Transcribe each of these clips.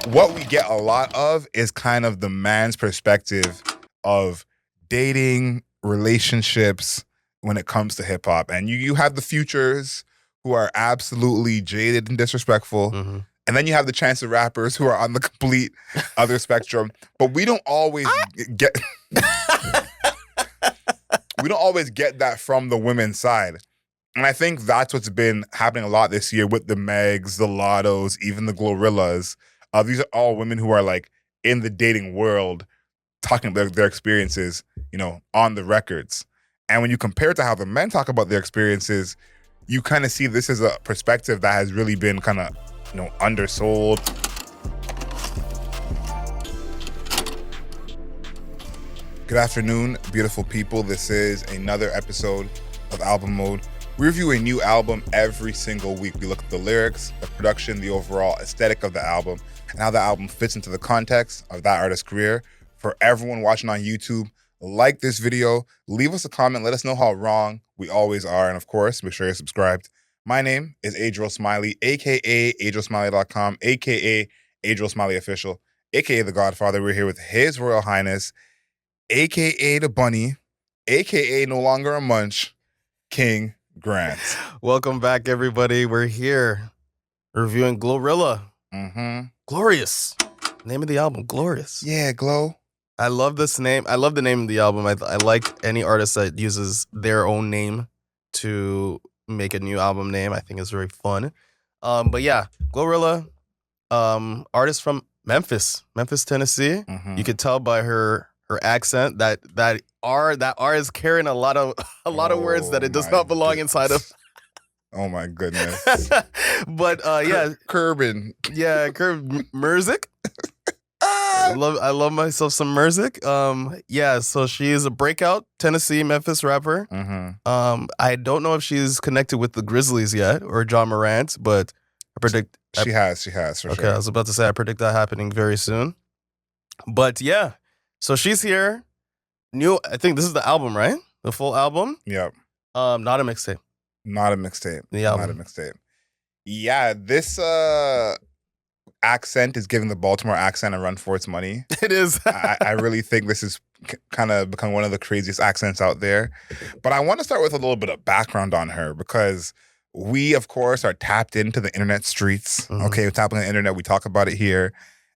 what we get a lot of is kind of the man's perspective of dating, relationships when it comes to hip hop. And you have the futures who are absolutely jaded and disrespectful. Mhm. And then you have the chance of rappers who are on the complete other spectrum. But we don't always get that from the women's side. And I think that's what's been happening a lot this year with the Megs, the Lottos, even the GloRillas. These are all women who are like in the dating world talking about their experiences, on the records. And when you compare it to how the men talk about their experiences, you kind of see this as a perspective that has really been kind of, undersold. Good afternoon, beautiful people. This is another episode of Album Mode. We review a new album every single week. We look at the lyrics, the production, the overall aesthetic of the album, and how the album fits into the context of that artist's career. For everyone watching on YouTube, like this video, leave us a comment, let us know how wrong we always are, and of course, make sure you're subscribed. My name is Adriel Smiley, aka AdrielSmiley.com, aka Adriel Smiley Official, aka The Godfather. We're here with His Royal Highness, aka The Bunny, aka No Longer a Munch, King Grant. Welcome back, everybody. We're here reviewing GloRilla. Mm-hmm. Glorious. Name of the album, Glorious. Yeah, Glow. I love this name. I love the name of the album. I like any artist that uses their own name to make a new album name. I think it's very fun. But yeah, GloRilla, artist from Memphis, Tennessee. Mm-hmm. You could tell by her accent that R is carrying a lot of words that it does not belong inside of. Oh my goodness. But yeah, Curbin. Yeah, Merzik. I love myself some Merzik. Yeah, so she's a breakout Tennessee Memphis rapper. Mm-hmm. I don't know if she's connected with the Grizzlies yet or John Morant, but I predict she has for sure. Okay, I was about to say I predict that happening very soon. But yeah, so she's here. I think this is the album, right? The full album. Yep. Not a mixtape. Not a mixtape. The album. Not a mixtape. Yeah, this accent is giving the Baltimore accent a run for its money. It is. I really think this is kind of become one of the craziest accents out there. But I want to start with a little bit of background on her because we, of course, are tapped into the internet streets. Mm-hmm. Okay, we're tapping on the internet. We talk about it here.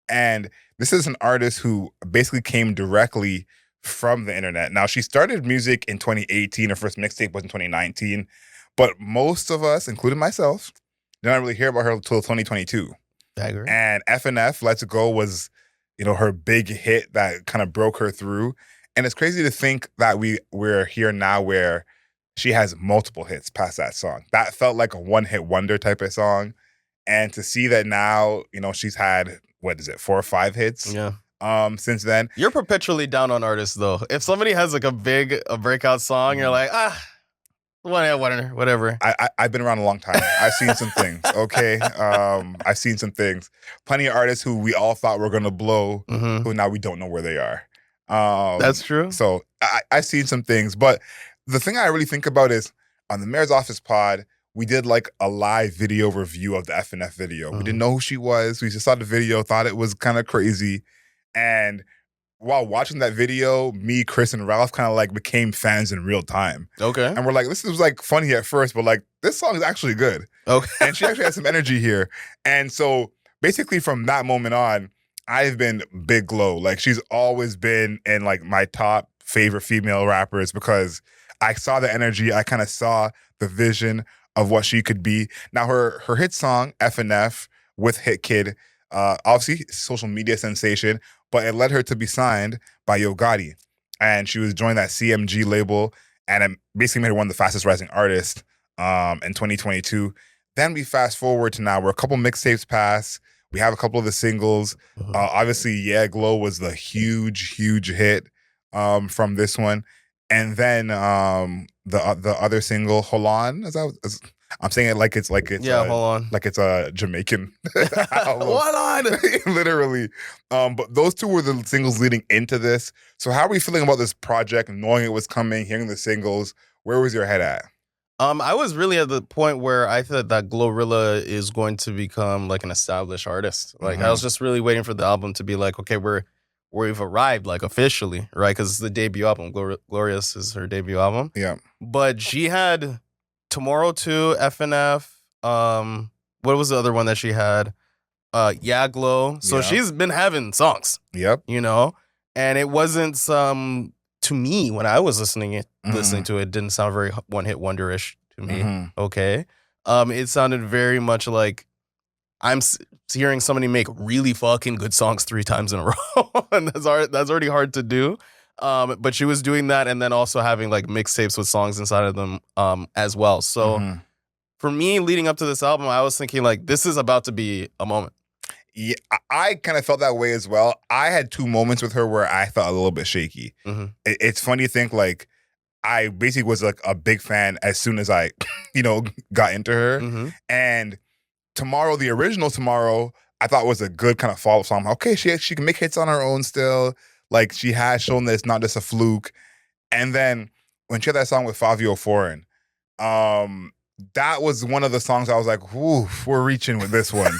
And this is an artist who basically came directly from the internet. Now, she started music in 2018. Her first mixtape was in 2019. But most of us, including myself, did not really hear about her until 2022. I agree. And FNF, Let's Go was, her big hit that kind of broke her through. And it's crazy to think that we're here now where she has multiple hits past that song. That felt like a one-hit wonder type of song. And to see that now, she's had, 4 or 5 hits? Yeah. Since then. You're perpetually down on artists, though. If somebody has like a breakout song, you're like, whatever. I've been around a long time. I've seen some things, okay? I've seen some things. Plenty of artists who we all thought were going to blow, Mm-hmm. who now we don't know where they are. That's true. So I've seen some things. But the thing I really think about is on the Mayor's Office pod, we did like a live video review of the FNF video. Mm-hmm. We didn't know who she was. We just saw the video, thought it was kind of crazy. And while watching that video, me, Chris, and Ralph kind of like became fans in real time. Okay. And we're like, this was like funny at first, but like this song is actually good. Okay. And she actually has some energy here. And so basically from that moment on, I've been big Glow. Like she's always been in like my top favorite female rappers because I saw the energy. I kind of saw the vision of what she could be. Now her hit song, FNF with Hit Kid, obviously social media sensation, but it led her to be signed by Yo Gotti. And she was joined that CMG label and it basically made her one of the fastest rising artists in 2022. Then we fast forward to now where a couple mixtapes pass. We have a couple of the singles. Mm-hmm. Obviously, Yeah, Glow was the huge hit from this one. And then the other single, Hold On, I'm saying it like it's Hold On. Like it's a Jamaican album. Hold On. Literally. But those two were the singles leading into this. So how are we feeling about this project, knowing it was coming, hearing the singles? Where was your head at? I was really at the point where I thought that GloRilla is going to become like an established artist. Like I was just really waiting for the album to be like, okay, we've arrived like officially, right? Because it's the debut album. Glorious is her debut album. Yeah. But she had Tomorrow 2, FNF. What was the other one that she had? Yeah, Glow. So she's been having songs. Yep. You know, and it wasn't some. To me, when I was listening to it, didn't sound very one-hit wonder-ish to me. Okay, it sounded very much like I'm hearing somebody make really fucking good songs 3 times in a row, and that's already hard to do. But she was doing that, and then also having like mixtapes with songs inside of them, as well. So for me, leading up to this album, I was thinking like this is about to be a moment. Yeah, I kind of felt that way as well. I had 2 moments with her where I felt a little bit shaky. It's funny to think like I basically was like a big fan as soon as I, got into her. And Tomorrow, the original Tomorrow, I thought was a good kind of follow-up song. Okay, she can make hits on her own still. Like she has shown that it's not just a fluke. And then when she had that song with Fivio Foreign, that was one of the songs I was like, whoo, we're reaching with this one.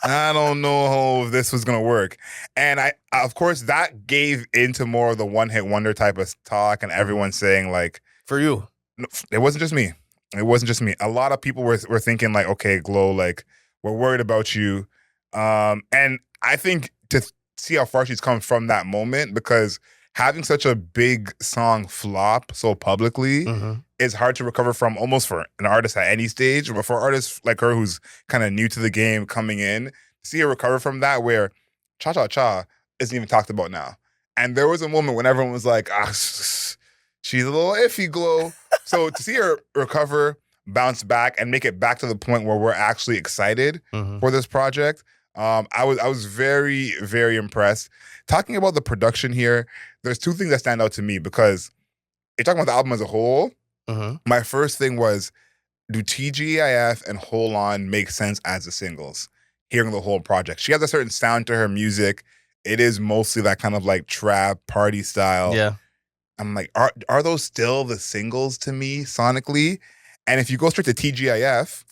I don't know how this was gonna work. And of course, that gave into more of the one-hit wonder type of talk, and everyone saying like, for you, no, it wasn't just me. It wasn't just me. A lot of people were thinking like, okay, Glow, like we're worried about you. And I think to see how far she's come from that moment, because having such a big song flop so publicly is hard to recover from, almost for an artist at any stage. But for artists like her who's kind of new to the game coming in, to see her recover from that, where Cha Cha Cha isn't even talked about now. And there was a moment when everyone was like, she's a little iffy, Glow. So to see her recover, bounce back, and make it back to the point where we're actually excited for this project, I was very, very impressed. Talking about the production here, there's 2 things that stand out to me, because you're talking about the album as a whole. My first thing was, do TGIF and Hold On make sense as the singles? Hearing the whole project, she has a certain sound to her music. It is mostly that kind of like trap party style. Yeah, I'm like, are those still the singles to me sonically? And if you go straight to TGIF,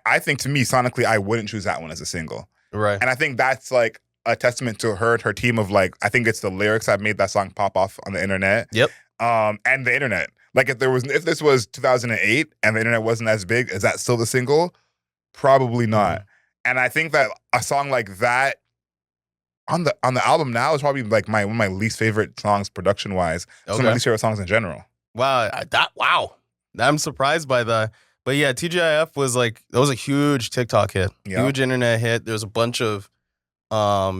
I think to me sonically, I wouldn't choose that one as a single. right. And I think that's like a testament to her and her team of like, I think it's the lyrics that made that song pop off on the internet. Yep. And the internet. Like if this was 2008 and the internet wasn't as big, is that still the single? Probably not. And I think that a song like that on the album now is probably like one of my least favorite songs production wise. Some of my least favorite songs in general. Wow, I'm surprised by that. But yeah, TGIF was like, that was a huge TikTok hit, huge internet hit. There's a bunch of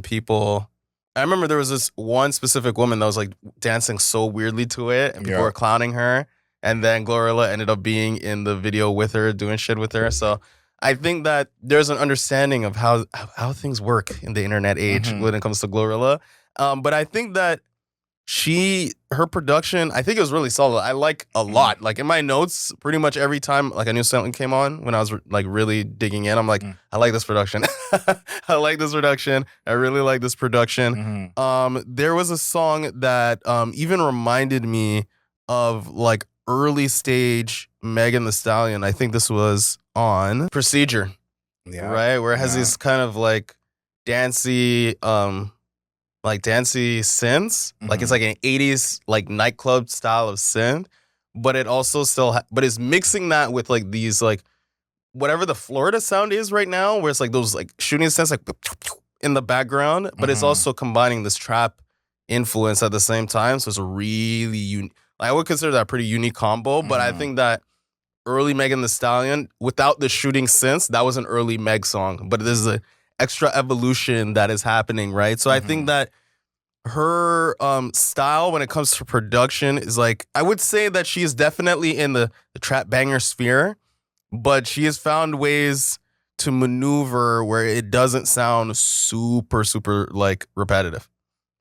people. I remember there was this one specific woman that was like dancing so weirdly to it, and people were clowning her. And then GloRilla ended up being in the video with her, doing shit with her. So I think that there's an understanding of how things work in the internet age when it comes to GloRilla. But I think that her production, I think it was really solid. I like a lot. Like in my notes, pretty much every time like a new song came on, when I was like really digging in, I'm like, I like this production. I like this production. I really like this production. There was a song that even reminded me of like early stage Megan Thee Stallion. I think this was on Procedure, right? Where it has these kind of like dancey synths. Like it's like an 80s like nightclub style of synth, but it also still but it's mixing that with like these like whatever the Florida sound is right now, where it's like those like shooting synths like in the background, but it's also combining this trap influence at the same time. So it's a really unique, I would consider that a pretty unique combo. But I think that early Megan Thee Stallion, without the shooting synths, that was an early Meg song. But there's an extra evolution that is happening, right? So I think that her style when it comes to production is like, I would say that she is definitely in the trap banger sphere, but she has found ways to maneuver where it doesn't sound super, super like repetitive.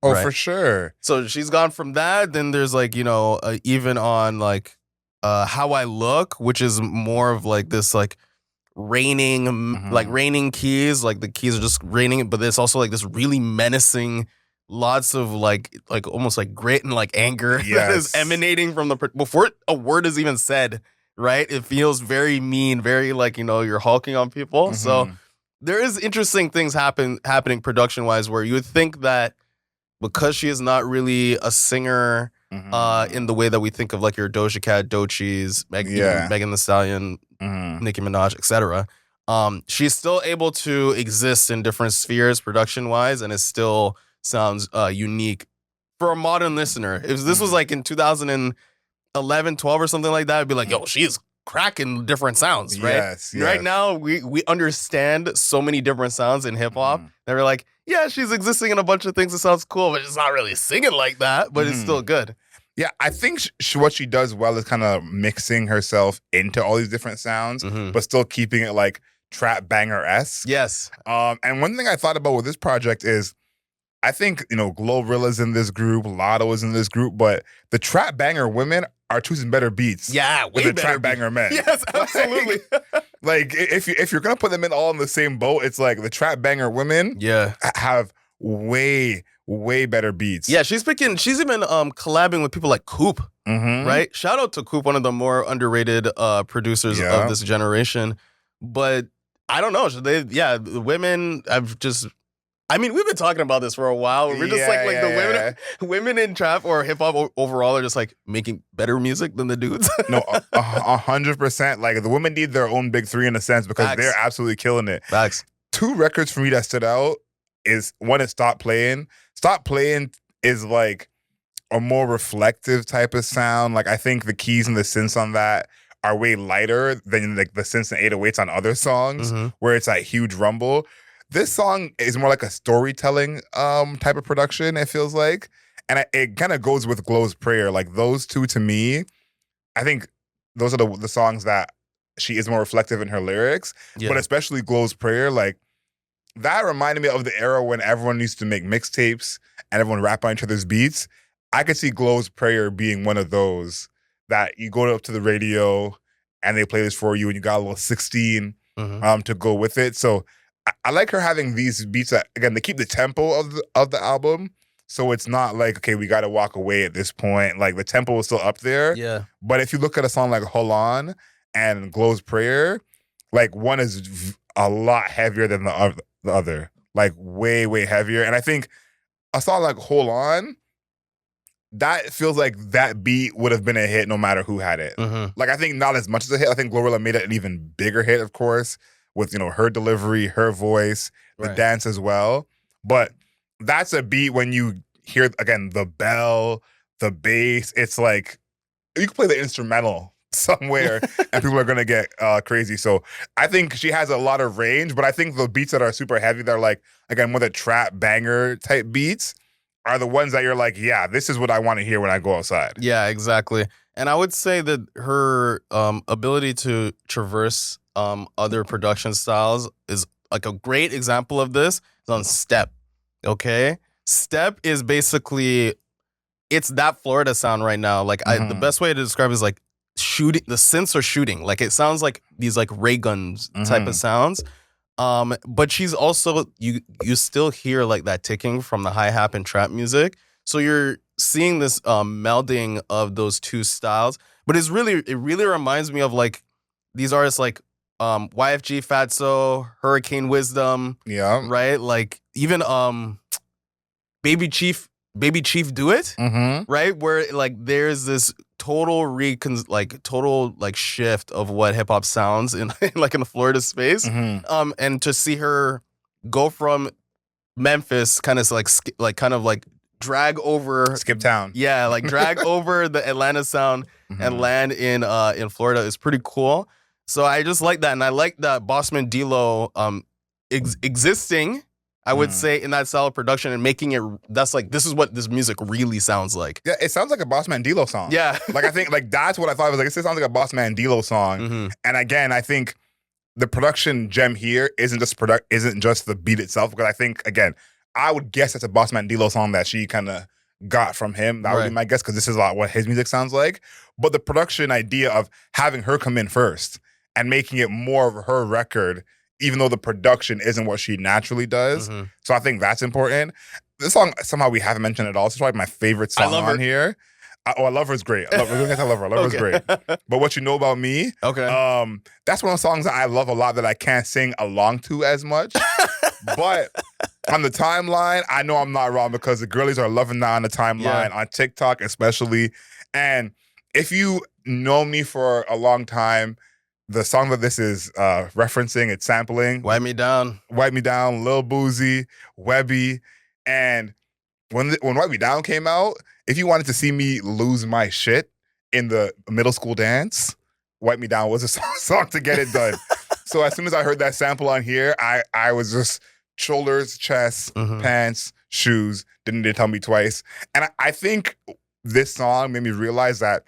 Oh, right? For sure. So she's gone from that. Then there's like, even on like How I Look, which is more of like this like raining keys. Like the keys are just raining, but there's also like this really menacing, lots of like almost like grit and like anger that is emanating from before a word is even said. right? It feels very mean, very like, you're hulking on people. So there is interesting things happening production-wise where you would think that because she is not really a singer in the way that we think of like your Doja Cat, Doechis, even Megan Thee Stallion, Nicki Minaj, etc. She's still able to exist in different spheres production-wise, and it still sounds unique for a modern listener. If this was like in 2011, 12 or something like that, I'd be like, yo, she's cracking different sounds, right? Yes. Right now, we understand so many different sounds in hip-hop that we're like, yeah, she's existing in a bunch of things that sounds cool, but she's not really singing like that, but it's still good. Yeah, I think what she does well is kind of mixing herself into all these different sounds, but still keeping it like trap banger-esque. Yes. And one thing I thought about with this project is, I think, GloRilla's in this group, Lotto is in this group, but the trap banger women are choosing better beats. Yeah, way than the better trap banger men. Yes, absolutely. Like if you're gonna put them in all in the same boat, it's like the trap banger women have way better beats. Yeah, she's even collabing with people like Coop, right? Shout out to Coop, one of the more underrated producers of this generation. But I don't know. The women we've been talking about this for a while. We're just the women in trap or hip hop overall are just like making better music than the dudes. No, 100%. Like the women need their own big three in a sense because they're absolutely killing it. Facts. 2 records for me that stood out is one is Stop Playing. Stop Playing is like a more reflective type of sound. Like I think the keys and the synths on that are way lighter than like the synths and 808s on other songs where it's like huge rumble. This song is more like a storytelling type of production, it feels like. And it kind of goes with Glow's Prayer. Like those two to me, I think those are the songs that she is more reflective in her lyrics. Yeah. But especially Glow's Prayer, like that reminded me of the era when everyone used to make mixtapes and everyone rap on each other's beats. I could see Glow's Prayer being one of those that you go up to the radio and they play this for you and you got a little 16 to go with it. So I like her having these beats that, again, they keep the tempo of the album. So it's not like, okay, we got to walk away at this point. Like the tempo is still up there. Yeah. But if you look at a song like Hold On and Glow's Prayer, like one is a lot heavier than the other. Like way heavier. And I think a song like Hold On, that feels like that beat would have been a hit no matter who had it. Like I think not as much as a hit. I think GloRilla made it an even bigger hit, of course, with her delivery, her voice, the dance as well. But that's a beat when you hear, again, the bell, the bass, it's like you can play the instrumental somewhere and people are going to get crazy. So I think she has a lot of range, but I think the beats that are super heavy, they're like, again, more the trap banger type beats are the ones that you're like, yeah, this is what I want to hear when I go outside. Yeah, exactly. And I would say that her ability to traverse other production styles is like a great example of this is on Step. Okay? Step is basically, it's that Florida sound right now. Like the best way to describe it is like shooting, the synths are shooting. Like it sounds like these like ray guns type of sounds. But she's also, you still hear like that ticking from the hi-hat and trap music. So you're seeing this melding of those two styles. But it really reminds me of like these artists like YFG Fatso, Hurricane Wisdom. Yeah. Right? Like even Baby Chief Do It. Right? Where like there's this total shift of what hip hop sounds in like in the Florida space. And to see her go from Memphis kind of like drag over Skip Town. Yeah, like drag over the Atlanta sound and land in Florida is pretty cool. So I just like that, and I like that Bossman D-Lo existing, I would say, in that style of production and making it, that's like, this is what this music really sounds like. Yeah, it sounds like a Bossman D-Lo song. Yeah. Like I think like that's what I thought. It was like, it sounds like a Bossman D-Lo song. And again, I think the production gem here isn't just the beat itself, because I think, again, I would guess it's a Bossman D-Lo song that she kind of got from him. That would be my guess, because this is a lot what his music sounds like. But the production idea of having her come in first and making it more of her record, even though the production isn't what she naturally does. So I think that's important. This song, somehow we haven't mentioned at all. This is probably my favorite song on here. I love her's great. I love her. I love her's great. But What You Know About Me, Okay. that's one of the songs that I love a lot that I can't sing along to as much. But on the timeline, I know I'm not wrong because the girlies are loving that on the timeline, on TikTok especially. And if you know me for a long time, the song that this is referencing, it's sampling. Wipe Me Down. Wipe Me Down, Lil Boozy, Webby. And when Wipe Me Down came out, if you wanted to see me lose my shit in the middle school dance, Wipe Me Down was a song to get it done. So as soon as I heard that sample on here, I was just shoulders, chest, pants, shoes, didn't they tell me twice. And I think this song made me realize that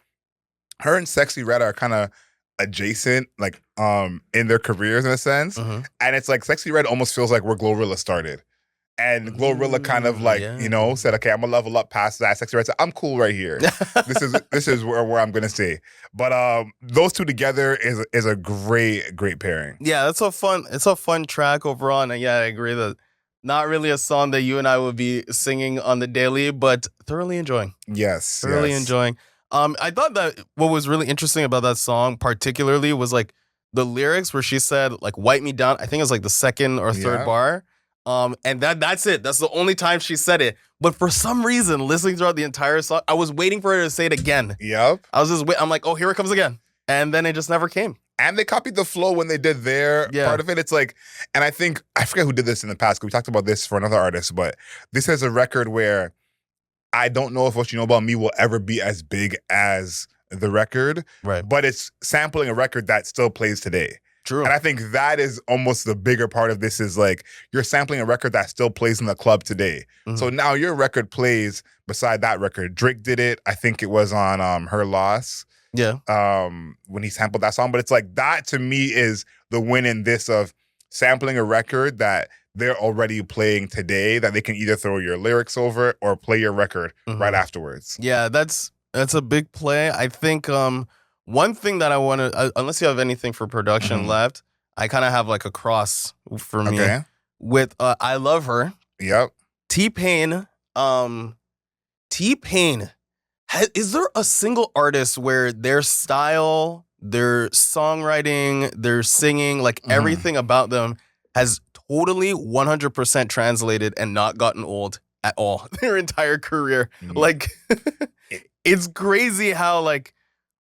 her and Sexy Red are kind of adjacent, like in their careers in a sense. And it's like Sexy Red almost feels like where GloRilla started. And GloRilla kind of like, you know, said, okay, I'm gonna level up past that. Sexy Red said, I'm cool right here. This is where I'm gonna stay. But those two together is a great pairing. Yeah, it's a fun track overall. And yeah, I agree that not really a song that you and I would be singing on the daily, but thoroughly enjoying. Yes. Thoroughly enjoying. I thought that what was really interesting about that song particularly was like the lyrics where she said like wipe me down. I think it was like the second or third bar. And that's it. That's the only time she said it. But for some reason, listening throughout the entire song, I was waiting for her to say it again. Yep. I was just I'm like, oh, here it comes again. And then it just never came. And they copied the flow when they did their part of it. It's like, and I forget who did this in the past, because we talked about this for another artist, but this is a record where I don't know if What You Know About Me will ever be as big as the record. Right. But it's sampling a record that still plays today. True. And I think that is almost the bigger part of this is like you're sampling a record that still plays in the club today. So now your record plays beside that record. Drake did it. I think it was on Her Loss. Yeah. When he sampled that song. But it's like that to me is the win in this of sampling a record that they're already playing today that they can either throw your lyrics over or play your record right afterwards. Yeah, that's a big play. I think one thing that I want to, unless you have anything for production left, I kind of have like a cross for me with I Love Her. Yep. T-Pain. T-Pain. Is there a single artist where their style, their songwriting, their singing, like everything about them has totally 100% translated and not gotten old at all their entire career? Like, it's crazy how like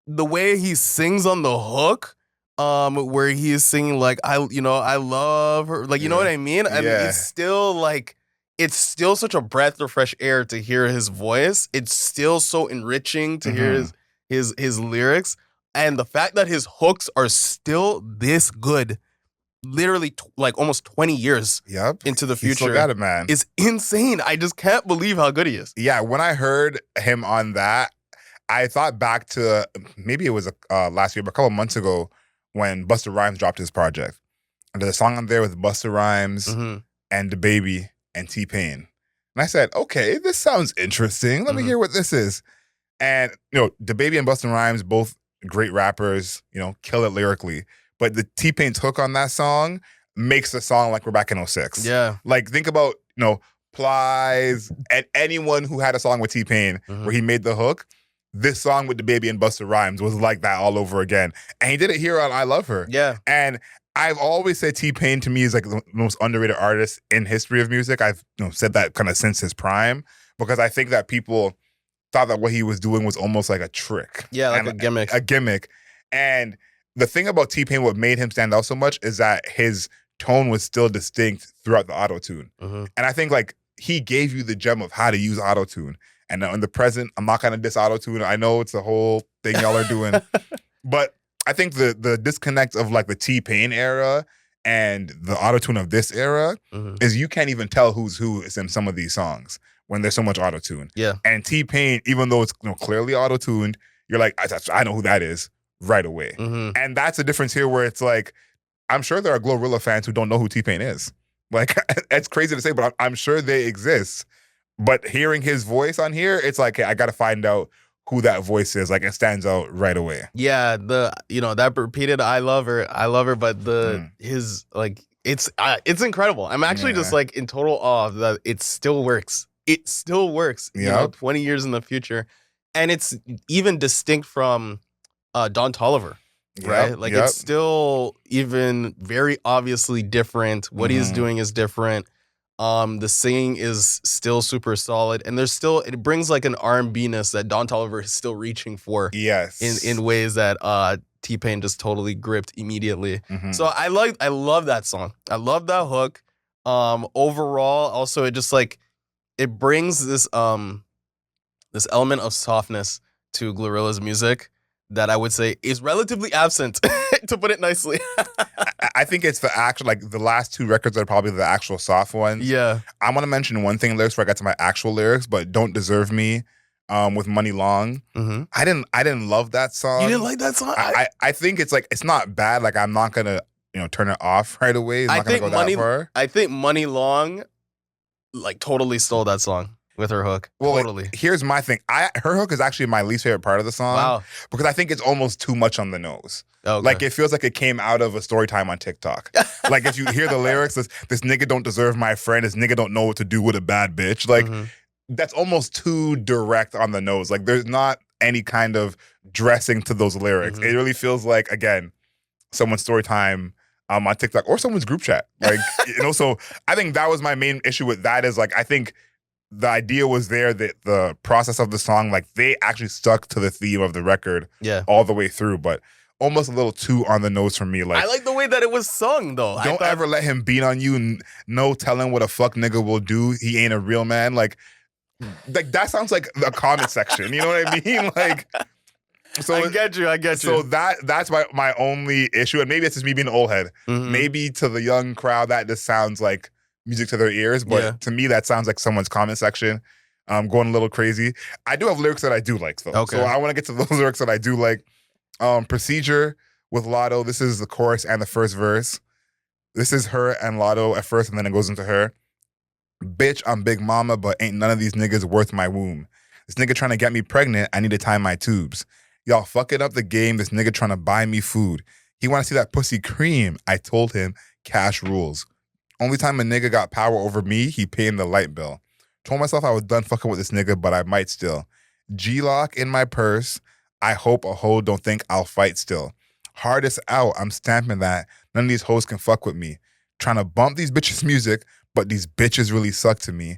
the way he sings on the hook, where he is singing like I love her, like you know what I mean, and it's still like it's still such a breath of fresh air to hear his voice. It's still so enriching to hear his lyrics, and the fact that his hooks are still this good, literally like almost 20 years into the future, still got it, man. Is insane. I just can't believe how good he is. Yeah, when I heard him on that, I thought back to maybe it was last year, but a couple months ago when Busta Rhymes dropped his project. And there's a song on there with Busta Rhymes and DaBaby and T-Pain. And I said, okay, this sounds interesting. Let me hear what this is. And, you know, DaBaby and Busta Rhymes, both great rappers, you know, kill it lyrically. But the T-Pain's hook on that song makes the song like we're back in 06. Yeah. Like, think about, you know, Plies and anyone who had a song with T-Pain where he made the hook. This song with DaBaby and Busta Rhymes was like that all over again. And he did it here on I Love Her. Yeah. And I've always said T-Pain to me is like the most underrated artist in history of music. I've said that kind of since his prime because I think that people thought that what he was doing was almost like a trick. Yeah, like a gimmick. A gimmick. And the thing about T-Pain, what made him stand out so much is that his tone was still distinct throughout the Autotune. And I think like he gave you the gem of how to use Autotune. And in the present, I'm not going to diss Autotune. I know it's a whole thing y'all are doing. But I think the disconnect of like the T-Pain era and the Autotune of this era is you can't even tell who's who is in some of these songs when there's so much Autotune. Yeah. And T-Pain, even though it's clearly Autotuned, you're like, I know who that is right away. And that's the difference here where it's like, I'm sure there are GloRilla fans who don't know who T-Pain is. Like, it's crazy to say, but I'm sure they exist. But hearing his voice on here, it's like, hey, I got to find out who that voice is. Like, it stands out right away. Yeah, that repeated I love her, but his like it's incredible. I'm actually just like in total awe that it still works. It still works. 20 years in the future. and it's even distinct from Don Toliver, right? Yep, Like yep. it's still even very obviously different. What he's doing is different. The singing is still super solid, and it brings like an R&B-ness that Don Toliver is still reaching for. Yes. In ways that T-Pain just totally gripped immediately. So I love that song. I love that hook. Overall, also it just like it brings this element of softness to GloRilla's music that I would say is relatively absent, to put it nicely. I think it's the actual, like the last two records are probably the actual soft ones. Yeah. I want to mention one thing lyrics before I get to my actual lyrics, but Don't Deserve Me with Money Long. I didn't love that song. You didn't like that song? I think it's like, it's not bad. Like I'm not going to, turn it off right away. It's not going to go that far. I think Money Long like totally stole that song with her hook. Well, totally. Here's my thing. Her hook is actually my least favorite part of the song. Wow. Because I think it's almost too much on the nose. Okay. Like it feels like it came out of a story time on TikTok. Like if you hear the lyrics, this nigga don't deserve my friend, this nigga don't know what to do with a bad bitch. Like that's almost too direct on the nose. Like there's not any kind of dressing to those lyrics. It really feels like, again, someone's story time on TikTok or someone's group chat. Like, so I think that was my main issue with that is like, I think the idea was there that the process of the song, like they actually stuck to the theme of the record all the way through, but almost a little too on the nose for me. Like I like the way that it was sung though. Don't ever let him beat on you and no telling what a fuck nigga will do. He ain't a real man. Like that sounds like a comment section. You know what I mean? Like so I get you. So that's my only issue. And maybe it's just me being an old head. Maybe to the young crowd that just sounds like music to their ears, but to me that sounds like someone's comment section going a little crazy. I do have lyrics that I do like though. Okay. So I want to get to those lyrics that I do like. Procedure with Lotto. This is the chorus and the first verse. This is her and Lotto at first, and then it goes into her. Bitch, I'm Big Mama, but ain't none of these niggas worth my womb. This nigga trying to get me pregnant, I need to tie my tubes. Y'all fucking up the game, this nigga trying to buy me food. He want to see that pussy cream. I told him, cash rules. Only time a nigga got power over me, he paying the light bill. Told myself I was done fucking with this nigga, but I might still. G-lock in my purse. I hope a hoe don't think I'll fight still. Hardest out, I'm stamping that. None of these hoes can fuck with me. Trying to bump these bitches' music, but these bitches really suck to me.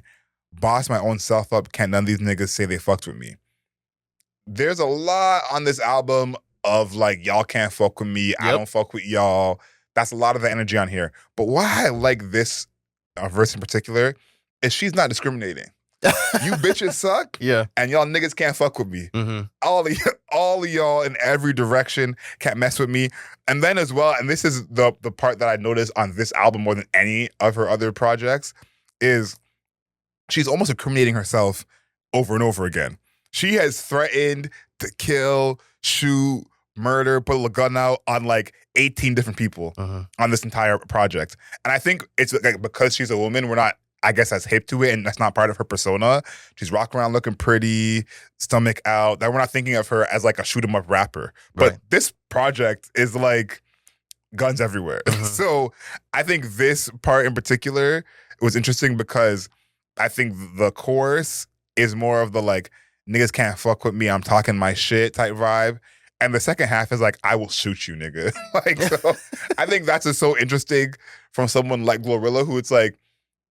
Boss my own self up, can't none of these niggas say they fucked with me. There's a lot on this album of like, y'all can't fuck with me, I don't fuck with y'all. That's a lot of the energy on here. But why I like this verse in particular is she's not discriminating. You bitches suck, and y'all niggas can't fuck with me. All of y'all in every direction can't mess with me. And then as well, and this is the part that I noticed on this album more than any of her other projects, is she's almost incriminating herself over and over again. She has threatened to kill, shoot, murder, put a gun out on like 18 different people on this entire project. And I think it's like because she's a woman, we're not, I guess, as hip to it, and that's not part of her persona. She's rocking around looking pretty, stomach out. That we're not thinking of her as like a shoot 'em up rapper. But this project is like guns everywhere. So I think this part in particular was interesting because I think the chorus is more of the like, niggas can't fuck with me, I'm talking my shit type vibe. And the second half is like, I will shoot you, nigga. Like, so I think that's just so interesting from someone like GloRilla, who it's like,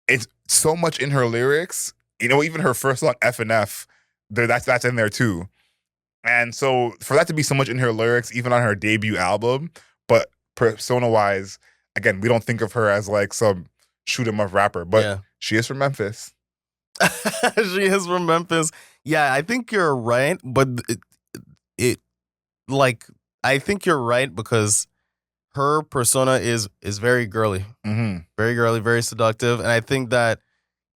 it's so much in her lyrics. Even her first song, F and F, that's in there too. And so for that to be so much in her lyrics, even on her debut album, but persona-wise, again, we don't think of her as like some shoot 'em up rapper, but she is from Memphis. She is from Memphis. Yeah, I think you're right, but I think you're right because her persona is very girly, very girly, very seductive, and I think that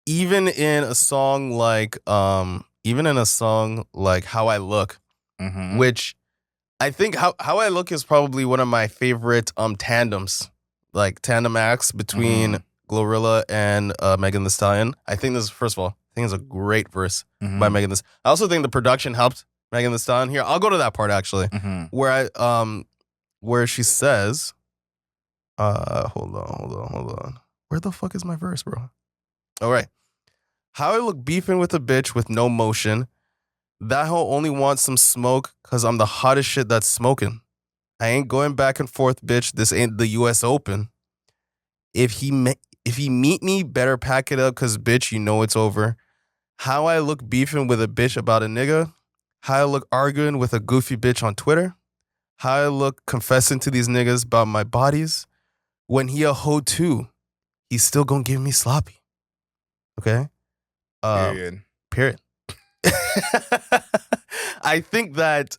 even in a song like How I Look, which I think How I Look is probably one of my favorite tandems, like tandem acts between GloRilla and Megan Thee Stallion. I think this is, first of all, it's a great verse by Megan Thee Stallion. I also think the production helped Megan Thee Stallion here. I'll go to that part actually, where she says, hold on. Where the fuck is my verse, bro? All right. How I look beefing with a bitch with no motion. That hoe only wants some smoke because I'm the hottest shit that's smoking. I ain't going back and forth, bitch. This ain't the U.S. Open. If he meet me, better pack it up because, bitch, you know it's over. How I look beefing with a bitch about a nigga. How I look arguing with a goofy bitch on Twitter. How I look confessing to these niggas about my bodies. When he a hoe too, he's still gonna give me sloppy. Okay? Period. Period. I think that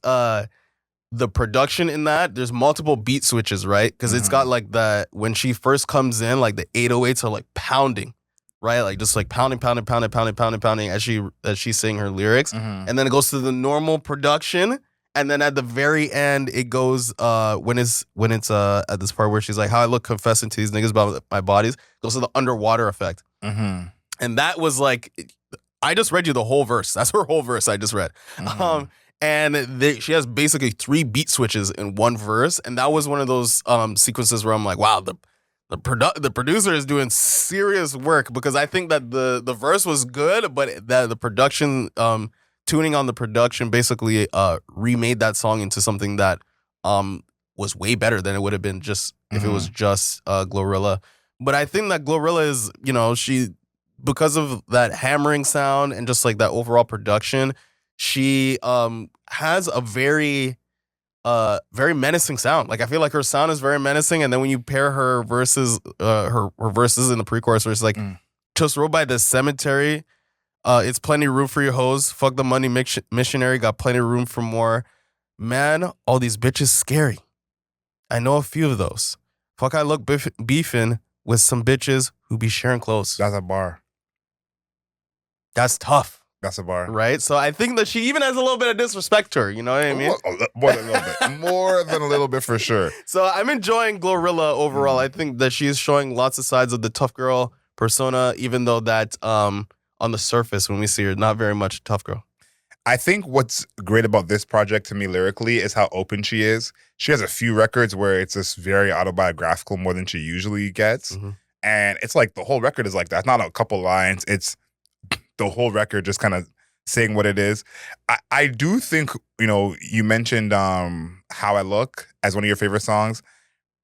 the production in that, there's multiple beat switches, right? Because it's got like that, when she first comes in, like the 808s are like pounding, right? Like just like pounding as she's saying her lyrics. And then it goes to the normal production. And then at the very end, it goes when it's at this part where she's like, how I look confessing to these niggas about my bodies, goes to the underwater effect. And that was like, I just read you the whole verse. That's her whole verse I just read. And she has basically 3 beat switches in one verse. And that was one of those sequences where I'm like, wow, the producer is doing serious work, because I think that the verse was good, but that the production, tuning on the production basically remade that song into something that was way better than it would have been just if it was just GloRilla. But I think that GloRilla is, she, because of that hammering sound and just like that overall production, she has a very menacing sound. Like I feel like her sound is very menacing, and then when you pair her verses, her verses in the pre-chorus, where it's like, just rode by the cemetery, it's plenty of room for your hoes. Fuck the money missionary, got plenty of room for more. Man, all these bitches scary. I know a few of those. Fuck, I look beefing with some bitches who be sharing clothes. That's a bar. That's tough. That's a bar. Right? So I think that she even has a little bit of disrespect to her. You know what I mean? More than a little bit. More than a little bit for sure. So I'm enjoying GloRilla overall. I think that she's showing lots of sides of the tough girl persona, even though that on the surface, when we see her, not very much tough girl. I think what's great about this project to me lyrically is how open she is. She has a few records where it's just very autobiographical more than she usually gets. And it's like the whole record is like that. It's not a couple lines. It's the whole record just kind of saying what it is. I do think, you mentioned How I Look as one of your favorite songs.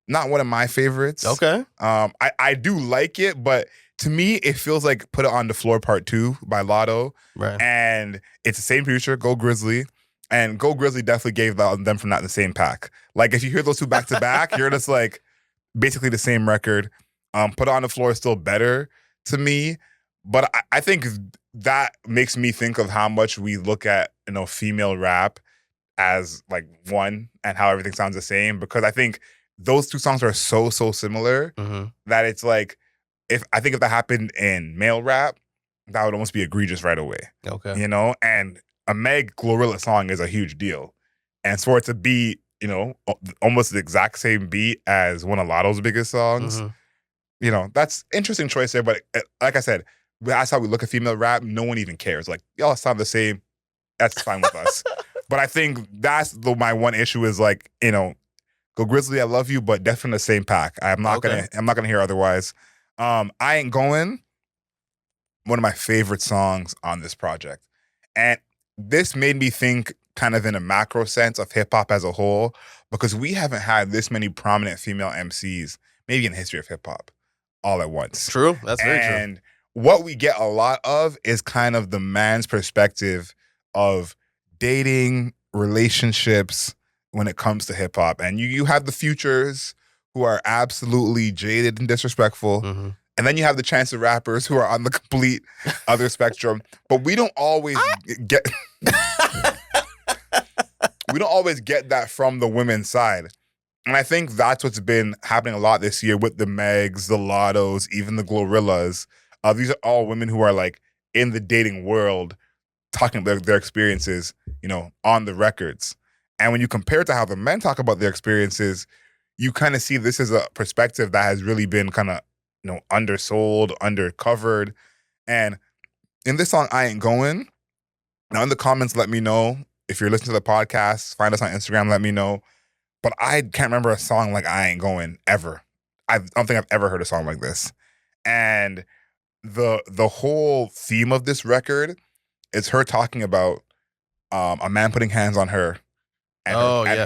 Not one of my favorites. Okay. I do like it, but to me, it feels like Put It On The Floor Part 2 by Lotto. Right. And it's the same producer, Go Grizzly. And Go Grizzly definitely gave them from that in the same pack. Like, if you hear those two back to back, you're just like, basically the same record. Put It On The Floor is still better to me. But I think that makes me think of how much we look at, female rap as like one, and how everything sounds the same. Because I think those two songs are so similar that it's like, if that happened in male rap, that would almost be egregious right away. Okay. And a Meg GloRilla song is a huge deal. And for it to be, almost the exact same beat as one of Lotto's biggest songs, that's interesting choice there. But like I said, that's how we look at female rap. No one even cares. Like, y'all sound the same. That's fine with us. But I think that's my one issue is like, Go Grizzly, I love you, but definitely the same pack. I'm not gonna hear otherwise. I Ain't Going, one of my favorite songs on this project. And this made me think kind of in a macro sense of hip hop as a whole, because we haven't had this many prominent female MCs, maybe in the history of hip hop, all at once. True. That's very true. And what we get a lot of is kind of the man's perspective of dating, relationships when it comes to hip hop. And you have the Futures who are absolutely jaded and disrespectful. And then you have the Chance the Rappers who are on the complete other spectrum. But we don't always get that from the women's side. And I think that's what's been happening a lot this year with the Megs, the Lottos, even the GloRillas. These are all women who are like in the dating world talking about their experiences, on the records. And when you compare it to how the men talk about their experiences, you kind of see this is a perspective that has really been kind of, undersold, undercovered. And in this song, I Ain't Going, now in the comments, let me know. If you're listening to the podcast, find us on Instagram, let me know. But I can't remember a song like I Ain't Going ever. I don't think I've ever heard a song like this. And the whole theme of this record is her talking about a man putting hands on her and,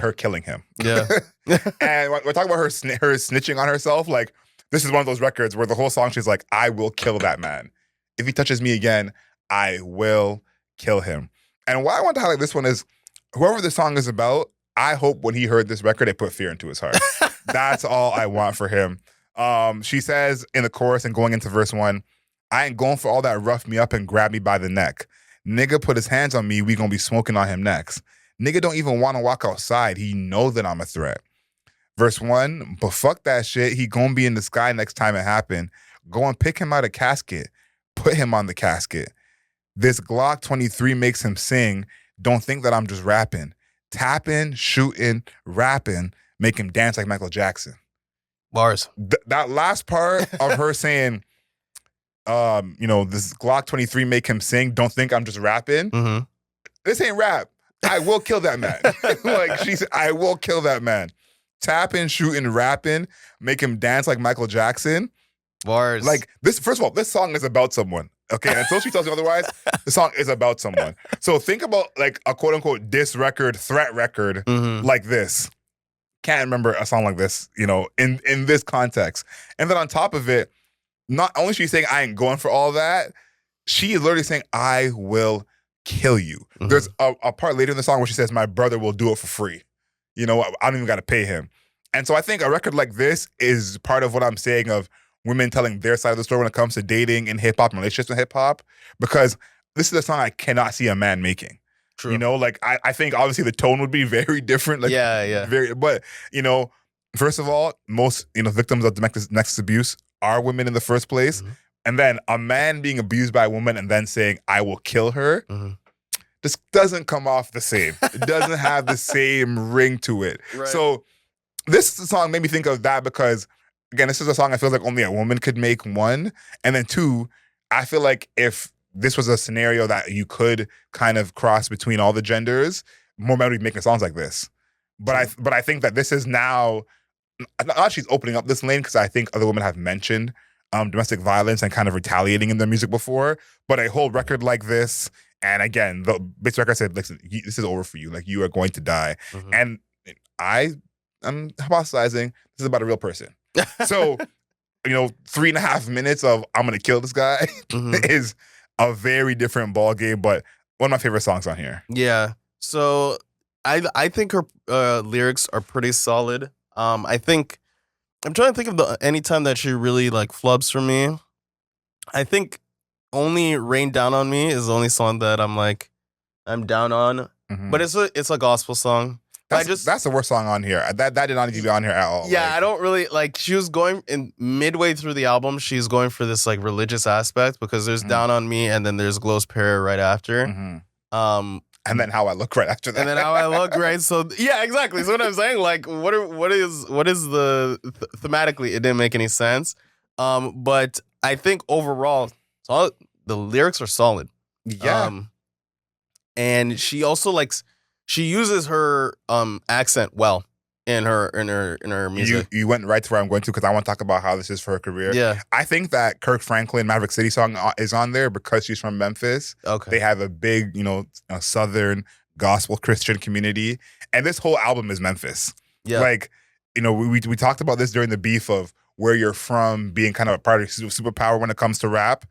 her killing him. Yeah. And we're talking about her snitching on herself. Like, this is one of those records where the whole song she's like, I will kill that man. If he touches me again, I will kill him. And why I want to highlight this one is whoever the song is about, I hope when he heard this record, it put fear into his heart. That's all I want for him. She says in the chorus and going into verse 1, I ain't going for all that rough me up and grab me by the neck. Nigga put his hands on me, we gonna be smoking on him next. Nigga don't even want to walk outside, he know that I'm a threat. Verse 1, but fuck that shit, he gonna be in the sky next time it happen. Go and pick him out a casket, put him on the casket. This Glock 23 makes him sing, don't think that I'm just rapping. Tapping, shooting, rapping, make him dance like Michael Jackson. Bars. That last part of her saying, this Glock 23 make him sing, don't think I'm just rapping. Mm-hmm. This ain't rap. I will kill that man. Like she said, I will kill that man. Tapping, shooting, rapping, make him dance like Michael Jackson. Bars. Like this, first of all, this song is about someone. Okay, and until she tells you otherwise, the song is about someone. So think about like a quote unquote diss record, threat record like this. Can't remember a song like this, in this context. And then on top of it, not only is she saying I ain't going for all that, she is literally saying I will kill you. Mm-hmm. There's a part later in the song where she says my brother will do it for free. I don't even got to pay him. And so I think a record like this is part of what I'm saying of women telling their side of the story when it comes to dating in hip hop and relationships in hip hop, because this is a song I cannot see a man making. True. I think obviously the tone would be very different. Like, but first of all, most victims of domestic abuse are women in the first place, and then a man being abused by a woman and then saying I will kill her. This doesn't come off the same. It doesn't have the same ring to it. Right. So this song made me think of that because, again, this is a song I feel like only a woman could make, one. And then two, I feel like if this was a scenario that you could kind of cross between all the genders, more men would be making songs like this. But I think that this is now, not she's opening up this lane because I think other women have mentioned domestic violence and kind of retaliating in their music before. But a whole record like this, and again, the Bits record said, listen, this is over for you. Like, you are going to die. And I'm hypothesizing this is about a real person. So, 3.5 minutes of I'm going to kill this guy is a very different ball game, but one of my favorite songs on here. Yeah. So I think her lyrics are pretty solid. I think I'm trying to think of any time that she really like flubs for me. I think only Rain Down on Me is the only song that I'm down on. But it's a gospel song. That's the worst song on here. That did not need to be on here at all. Yeah, I don't really like. She was going in midway through the album. She's going for this like religious aspect because there's Down on Me and then there's Glow's Prayer right after. And then How I Look right after that. And then How I Look, right? So yeah, exactly. So what I'm saying, like, what is the thematically? It didn't make any sense. But I think overall, the lyrics are solid. Yeah. And she also she uses her accent well in her music. You went right to where I'm going to because I want to talk about how this is for her career. Yeah. I think that Kirk Franklin Maverick City song is on there because she's from Memphis. Okay. They have a big, Southern gospel Christian community. And this whole album is Memphis. Yeah. Like, we talked about this during the beef of where you're from being kind of a part of superpower when it comes to rap.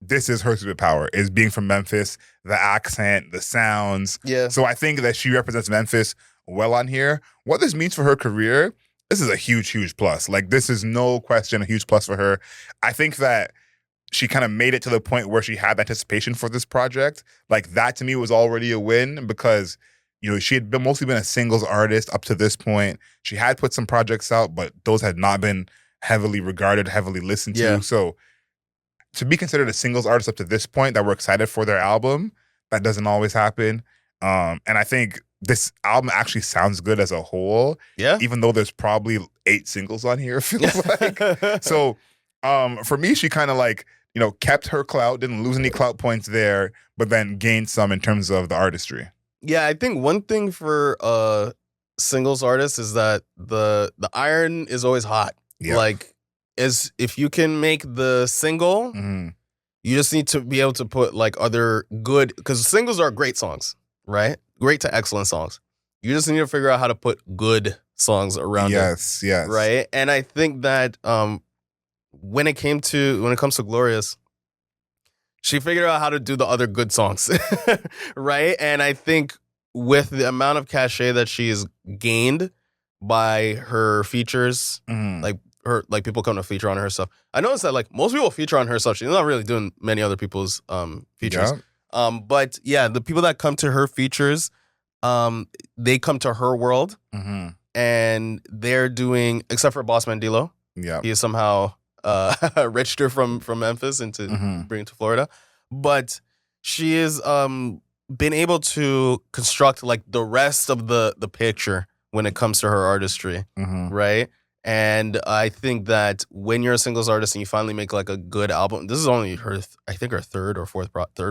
This is her superpower, is being from Memphis, the accent, the sounds. Yeah. So I think that she represents Memphis well on here. What this means for her career, this is a huge, huge plus. Like, this is no question a huge plus for her. I think that she kind of made it to the point where she had anticipation for this project. Like, that to me was already a win because, she had mostly been a singles artist up to this point. She had put some projects out, but those had not been heavily regarded, heavily listened to. So to be considered a singles artist up to this point that we're excited for their album, that doesn't always happen. And I think this album actually sounds good as a whole. Yeah. Even though there's probably 8 singles on here, it feels like. So for me, she kind of kept her clout, didn't lose any clout points there, but then gained some in terms of the artistry. Yeah, I think one thing for singles artists is that the iron is always hot. Yeah. Like, is if you can make the single, you just need to be able to put like other good, because singles are great songs. right? Great to excellent songs. You just need to figure out how to put good songs around it, Yes. right? And I think that when it comes to Glorious, she figured out how to do the other good songs, right? And I think with the amount of cachet that she's gained by her features, like people come to feature on her stuff. I noticed that like most people feature on her stuff. She's not really doing many other people's features. Yeah. But yeah, the people that come to her features, they come to her world, and they're doing, except for Bossman D-Lo. Yeah. He is somehow reached her from Memphis into bringing to Florida, but she is been able to construct like the rest of the picture when it comes to her artistry, right? And I think that when you're a singles artist and you finally make like a good album, this is only her, I think her third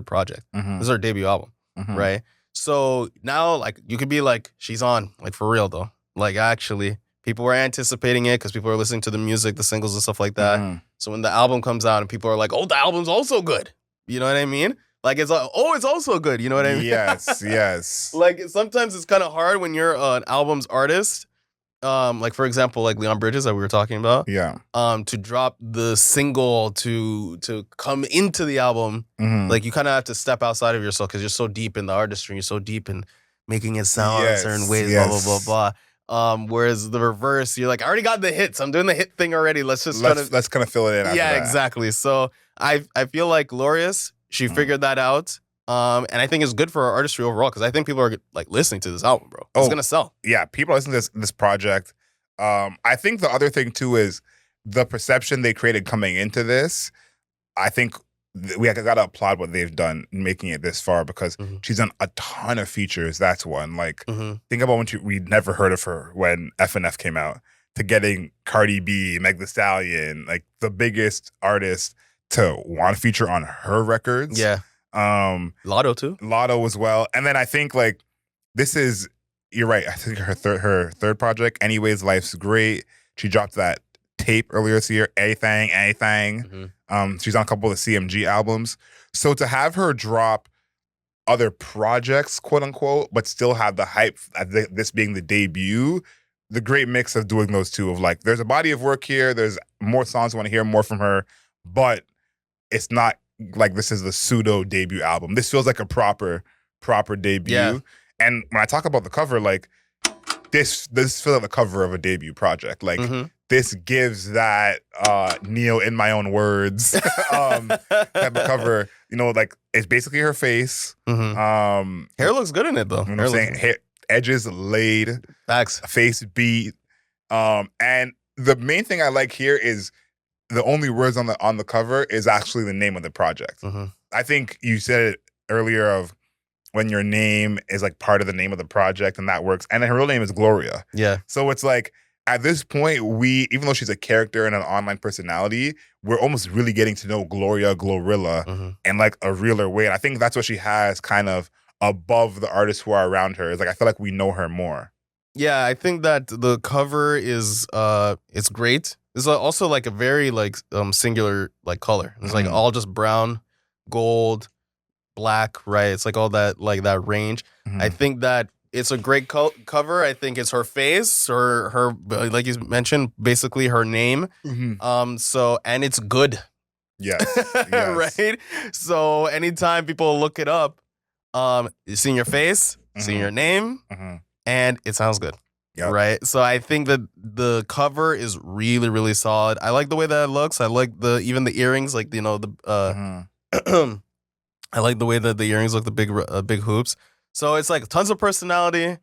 project. This is her debut album, right? So now like you could be like, she's on, like for real though. Like actually, people were anticipating it because people are listening to the music, the singles and stuff like that. So when the album comes out and people are like, oh, the album's also good. You know what I mean? Like it's like, oh, it's also good. You know what I mean? Yes. Like sometimes it's kind of hard when you're an album's artist. Like for example, like Leon Bridges that we were talking about. Yeah. To drop the single to come into the album, like you kind of have to step outside of yourself because you're so deep in the artistry, you're so deep in making it sound in certain ways, blah blah blah blah. Whereas the reverse, you're like, I already got the hits. I'm doing the hit thing already. Let's kind of fill it in. After that. Exactly. So I feel like Glorious, she figured that out. And I think it's good for our artistry overall because I think people are like listening to this album, bro. It's gonna sell. Yeah, people are listening to this project. I think the other thing too is the perception they created coming into this. I think we gotta applaud what they've done making it this far because she's done a ton of features. That's one. Like think about when we'd never heard of her when FNF came out to getting Cardi B, Meg Thee Stallion, like the biggest artist to want to feature on her records. Yeah. Lotto too. Lotto as well. And then I think like this is, you're right. I think her third project, Anyways, Life's Great. She dropped that tape earlier this year, Anything. She's on a couple of the CMG albums. So to have her drop other projects, quote unquote, but still have the hype, this being the debut, the great mix of doing those two of like, there's a body of work here. There's more songs I want to hear more from her, but it's not like this is the pseudo debut album. This feels like a proper debut. Yeah. And when I talk about the cover, like this feels like the cover of a debut project. Like this gives that Neo in my own words type of cover. You know, like it's basically her face. Hair looks good in it though. You know what I'm saying? Edges laid, facts, face beat. And the main thing I like here is the only words on the cover is actually the name of the project. I think you said it earlier of when your name is like part of the name of the project and that works. And then her real name is Gloria. Yeah. So it's like at this point, even though she's a character and an online personality, we're almost really getting to know GloRilla in like a realer way. And I think that's what she has kind of above the artists who are around her. Is like I feel like we know her more. Yeah, I think that the cover is it's great. It's also like a very like singular like color. It's like all just brown, gold, black, right? It's like all that like that range. I think that it's a great cover. I think it's her face or her like you mentioned, basically her name. So and it's good. Yes. Right? So anytime people look it up, seeing your face, seeing your name, and it sounds good. Yep. Right. So I think that the cover is really, really solid. I like the way that it looks. I like even the earrings, like, you know, the I like the way that the earrings look, the big hoops. So it's like tons of personality.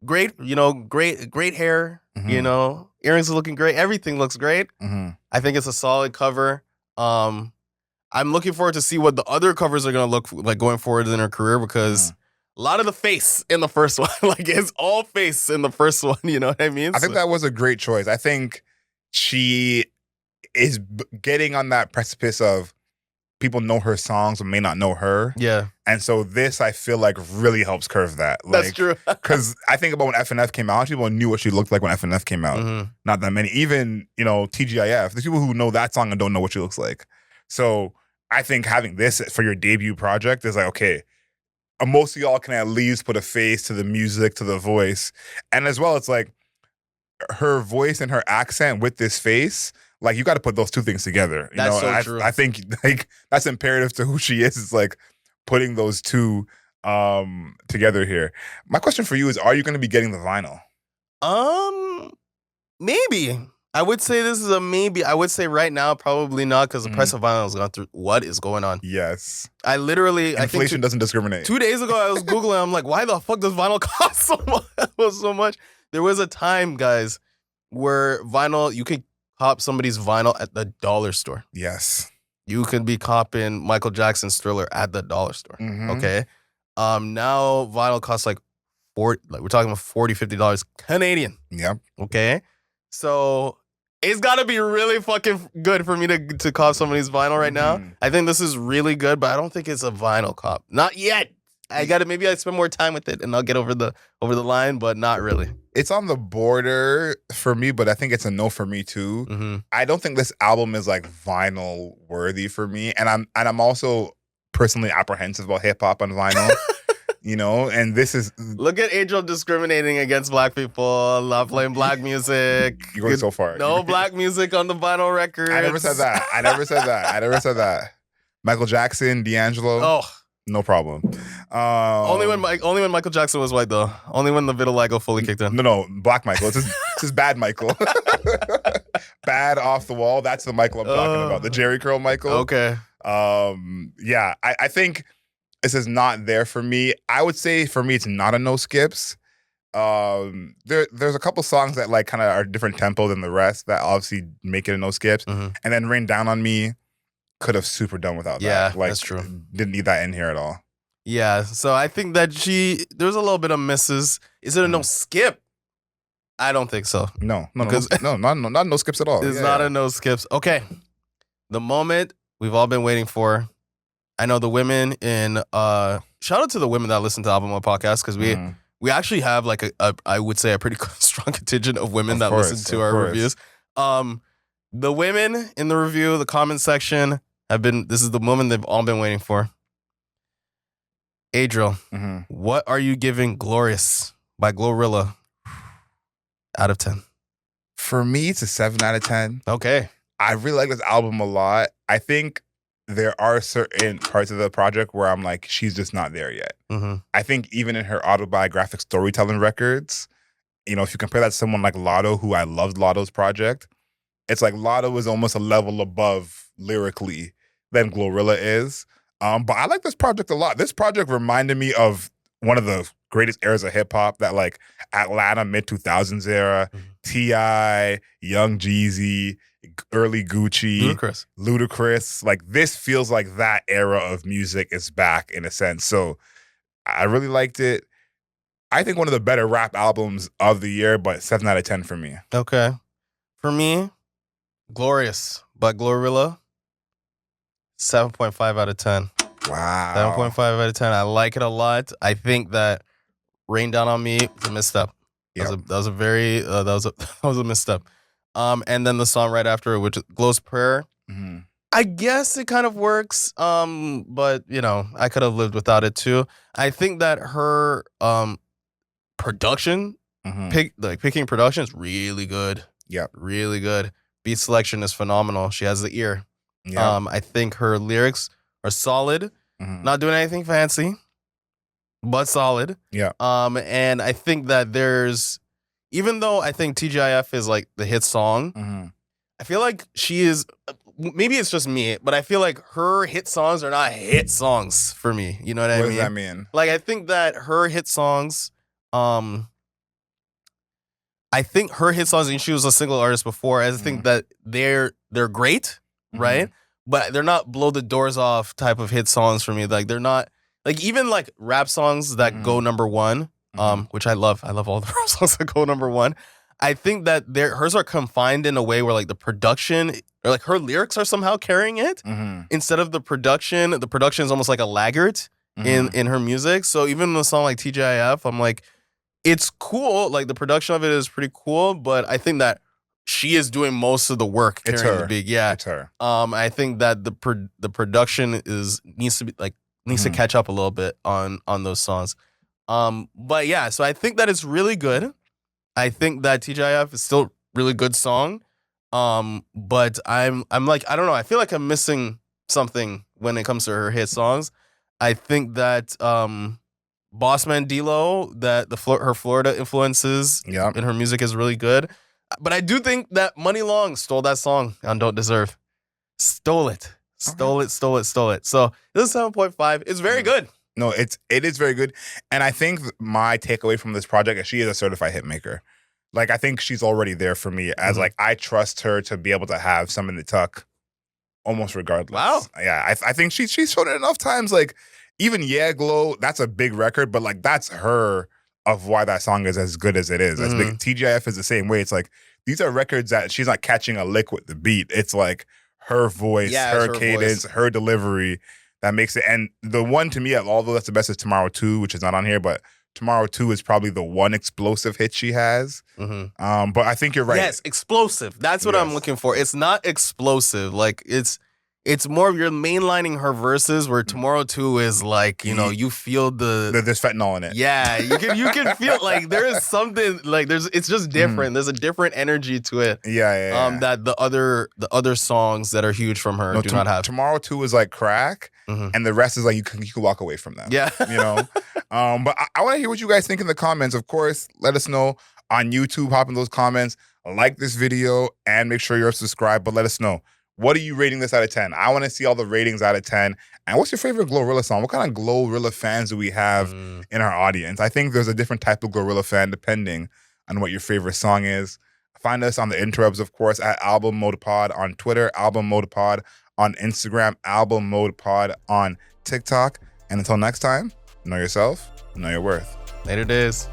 Great, you know, great hair, you know, earrings are looking great. Everything looks great. I think it's a solid cover. I'm looking forward to see what the other covers are going to look like going forward in her career because a lot of the face in the first one, like it's all face in the first one. You know what I mean? I think that was a great choice. I think she is getting on that precipice of people know her songs but may not know her. Yeah. And so this, I feel like, really helps curve that. Like, that's true. Because I think about when FNF came out, people knew what she looked like when FNF came out. Not that many. Even, you know, TGIF. There's people who know that song and don't know what she looks like. So I think having this for your debut project is like, okay, most of y'all can at least put a face to the music, to the voice. And as well, it's like her voice and her accent with this face, like you got to put those two things together. You That's know, so true. I think like that's imperative to who she is. It's like putting those two together here. My question for you is, are you going to be getting the vinyl? Maybe. I would say this is a maybe. I would say right now, probably not, because the price of vinyl has gone through. What is going on? Yes. Inflation doesn't discriminate. 2 days ago, I was Googling. I'm like, why the fuck does vinyl cost so much? There was a time, guys, where vinyl, you could cop somebody's vinyl at the dollar store. Yes. You could be copping Michael Jackson's Thriller at the dollar store. Mm-hmm. Okay. Now vinyl costs like we're talking about $40, $50 Canadian. Yep. Okay. So it's got to be really fucking good for me to cop somebody's vinyl right now. I think this is really good, but I don't think it's a vinyl cop. Not yet. Maybe I spend more time with it and I'll get over the line, but not really. It's on the border for me, but I think it's a no for me too. Mm-hmm. I don't think this album is like vinyl worthy for me, and I'm also personally apprehensive about hip hop on vinyl. You know, and this is... Look at Adriel discriminating against black people, not playing black music. You're going so far. No black music on the vinyl record. I never said that. Michael Jackson, D'Angelo. Oh. No problem. Only when Michael Jackson was white, though. Only when the vitiligo fully kicked in. No, black Michael. It's just bad Michael. Bad off the wall. That's the Michael I'm talking about. The Jerry curl Michael. Okay. Yeah, I think... This is not there for me. I would say for me, it's not a no skips. There's a couple songs that like kind of are different tempo than the rest that obviously make it a no skips. Mm-hmm. And then Rain Down on Me could have super done without that. Yeah, like, that's true. Didn't need that in here at all. Yeah, so I think that there's a little bit of misses. Is it a no skip? I don't think so. No, not no skips at all. It's not a no skips. Okay, the moment we've all been waiting for. I know the women in shout out to the women that listen to Album Mode podcast, because we actually have like I would say a pretty strong contingent of women that listen to our reviews. The women in the review, the comment section this is the moment they've all been waiting for. Adriel, what are you giving Glorious by GloRilla out of 10? For me, it's a 7 out of 10. Okay. I really like this album a lot. I think there are certain parts of the project where I'm like, she's just not there yet. Mm-hmm. I think even in her autobiographic storytelling records, you know, if you compare that to someone like Lotto, who I loved Lotto's project, it's like Lotto is almost a level above lyrically than GloRilla is. But I like this project a lot. This project reminded me of one of the greatest eras of hip hop, that like Atlanta mid-2000s era, T.I., Young Jeezy, early Gucci, Ludacris. Like this feels like that era of music is back in a sense. So I really liked it. I think one of the better rap albums of the year, but 7 out of 10 for me. Okay. For me, Glorious by GloRilla, 7.5 out of 10. Wow. 7.5 out of 10. I like it a lot. I think that Rain Down on Me was a misstep. That was a misstep. And then the song right after it, which is Glow's Prayer. Mm-hmm. I guess it kind of works. But you know, I could have lived without it too. I think that her production, picking production is really good. Yeah. Really good. Beat selection is phenomenal. She has the ear. Yeah. I think her lyrics are solid. Mm-hmm. Not doing anything fancy, but solid. Yeah. And I think that even though I think TGIF is like the hit song, I feel like she is, maybe it's just me, but I feel like her hit songs are not hit songs for me. You know what I mean? What does that mean? Like, I think that her hit songs, and she was a single artist before, I think that they're great, right? But they're not blow the doors off type of hit songs for me. Like, they're not, like, even like rap songs that go number one, which I love. I love all the rap songs that go number one. I think that hers are confined in a way where like the production, or like her lyrics are somehow carrying it instead of the production. The production is almost like a laggard in her music. So even with a song like TGIF, I'm like, it's cool. Like the production of it is pretty cool, but I think that she is doing most of the work carrying the beat. Yeah, it's her. I think that the production needs to be like needs to catch up a little bit on those songs. But yeah, so I think that it's really good. I think that TGIF is still a really good song. But I'm like, I don't know. I feel like I'm missing something when it comes to her hit songs. I think that Bossman D-Lo, that her Florida influences in her music is really good. But I do think that Money Long stole that song on Don't Deserve. Stole it. So this is 7.5. It's very good. No, it is very good. And I think my takeaway from this project is she is a certified hit maker. Like, I think she's already there for me as like, I trust her to be able to have some in the tuck almost regardless. Wow. Yeah, I think she's shown it enough times. Like, even Yeah Glow, that's a big record, but like, that's her of why that song is as good as it is. As big. TGIF is the same way. It's like, these are records that she's not catching a lick with the beat. It's like her voice, her cadence, her delivery that makes it. And the one to me, although that's the best, is Tomorrow 2, which is not on here, but Tomorrow 2 is probably the one explosive hit she has. But I think you're right. Yes, explosive. That's what I'm looking for. It's not explosive. Like, it's more of you're mainlining her verses, where Tomorrow 2 is like, you know, you feel there's fentanyl in it. Yeah, you can feel like there is something like it's just different. There's a different energy to it. Yeah. That the other songs that are huge from her do not have. Tomorrow 2 is like crack, and the rest is like you can walk away from them. Yeah, you know. But I want to hear what you guys think in the comments. Of course, let us know on YouTube. Hop in those comments, like this video, and make sure you're subscribed. But let us know, what are you rating this out of 10? I want to see all the ratings out of 10. And what's your favorite GloRilla song? What kind of GloRilla fans do we have in our audience? I think there's a different type of GloRilla fan depending on what your favorite song is. Find us on the interwebs, of course, at Album Mode Pod on Twitter, Album Mode Pod on Instagram, Album Mode Pod on TikTok. And until next time, know yourself, know your worth. Later days.